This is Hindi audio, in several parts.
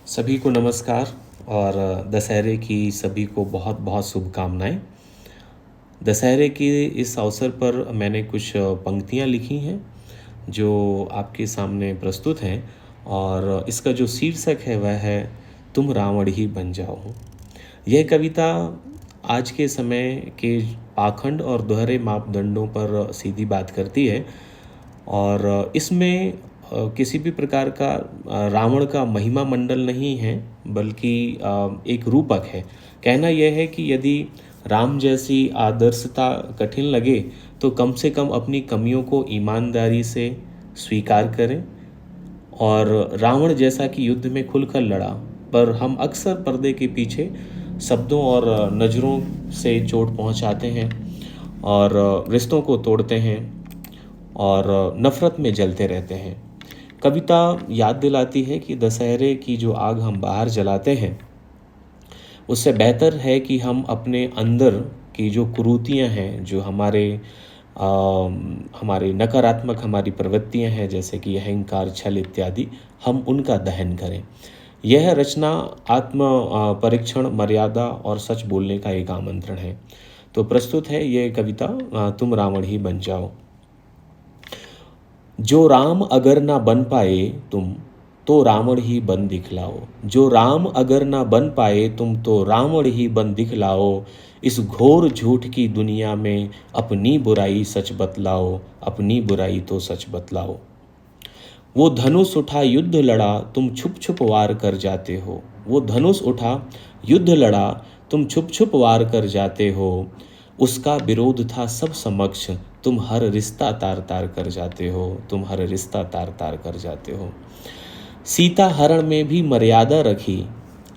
सभी को नमस्कार और दशहरे की सभी को बहुत बहुत शुभकामनाएं। दशहरे के इस अवसर पर मैंने कुछ पंक्तियां लिखी हैं जो आपके सामने प्रस्तुत हैं और इसका जो शीर्षक है वह है तुम रावण ही बन जाओ। यह कविता आज के समय के पाखंड और दोहरे मापदंडों पर सीधी बात करती है और इसमें किसी भी प्रकार का रावण का महिमा मंडल नहीं है, बल्कि एक रूपक है। कहना यह है कि यदि राम जैसी आदर्शता कठिन लगे तो कम से कम अपनी कमियों को ईमानदारी से स्वीकार करें। और रावण जैसा कि युद्ध में खुलकर लड़ा, पर हम अक्सर पर्दे के पीछे शब्दों और नज़रों से चोट पहुंचाते हैं और रिश्तों को तोड़ते हैं और नफ़रत में जलते रहते हैं। कविता याद दिलाती है कि दशहरे की जो आग हम बाहर जलाते हैं उससे बेहतर है कि हम अपने अंदर की जो कुरीतियाँ हैं, जो हमारे नकारात्मक हमारी प्रवृत्तियाँ हैं, जैसे कि अहंकार, छल इत्यादि, हम उनका दहन करें। यह रचना आत्म परीक्षण, मर्यादा और सच बोलने का एक आमंत्रण है। तो प्रस्तुत है ये कविता तुम रावण ही बन जाओ। जो राम अगर ना बन पाए तुम तो रावण ही बन दिखलाओ। जो राम अगर ना बन पाए तुम तो रावण ही बन दिखलाओ। इस घोर झूठ की दुनिया में अपनी बुराई सच बतलाओ। अपनी बुराई तो सच बतलाओ। वो धनुष उठा युद्ध लड़ा तुम छुप छुप वार कर जाते हो। वो धनुष उठा युद्ध लड़ा तुम छुप छुप वार कर जाते हो। उसका विरोध था सब समक्ष तुम हर रिश्ता तार तार कर जाते हो। तुम हर रिश्ता तार तार कर जाते हो। सीता हरण में भी मर्यादा रखी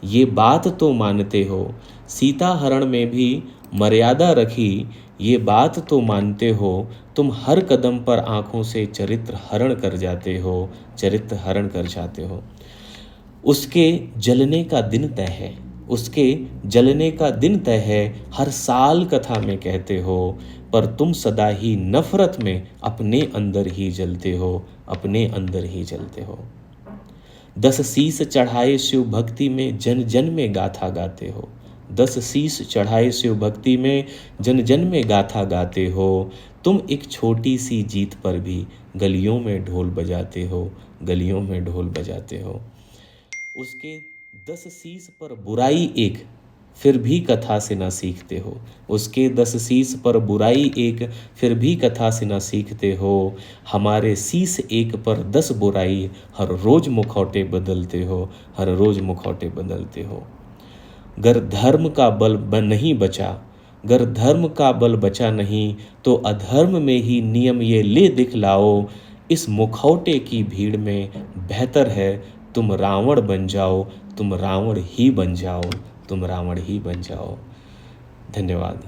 ये बात तो मानते हो। सीता हरण में भी मर्यादा रखी ये बात तो मानते हो। तुम हर कदम पर आंखों से चरित्र हरण कर जाते हो। चरित्र हरण कर जाते हो। उसके जलने का दिन तय है। उसके जलने का दिन तय है हर साल कथा में कहते हो। पर तुम सदा ही नफरत में अपने अंदर ही जलते हो। अपने अंदर ही जलते हो। 10 शीस चढ़ाए शिव भक्ति में जन जन में गाथा गाते हो। 10 शीस चढ़ाए शिव भक्ति में जन जन में गाथा गाते हो। तुम एक छोटी सी जीत पर भी गलियों में ढोल बजाते हो। गलियों में ढोल बजाते हो। उसके 10 शीस पर बुराई एक फिर भी कथा से ना सीखते हो। उसके 10 शीस पर बुराई एक फिर भी कथा से ना सीखते हो। हमारे शीस एक पर 10 बुराई हर रोज मुखौटे बदलते हो। हर रोज मुखौटे बदलते हो। गर धर्म का बल नहीं बचा, गर धर्म का बल बचा नहीं तो अधर्म में ही नियम ये ले दिखलाओ। इस मुखौटे की भीड़ में बेहतर है तुम रावण बन जाओ। तुम रावण ही बन जाओ। तुम रावण ही बन जाओ। धन्यवाद।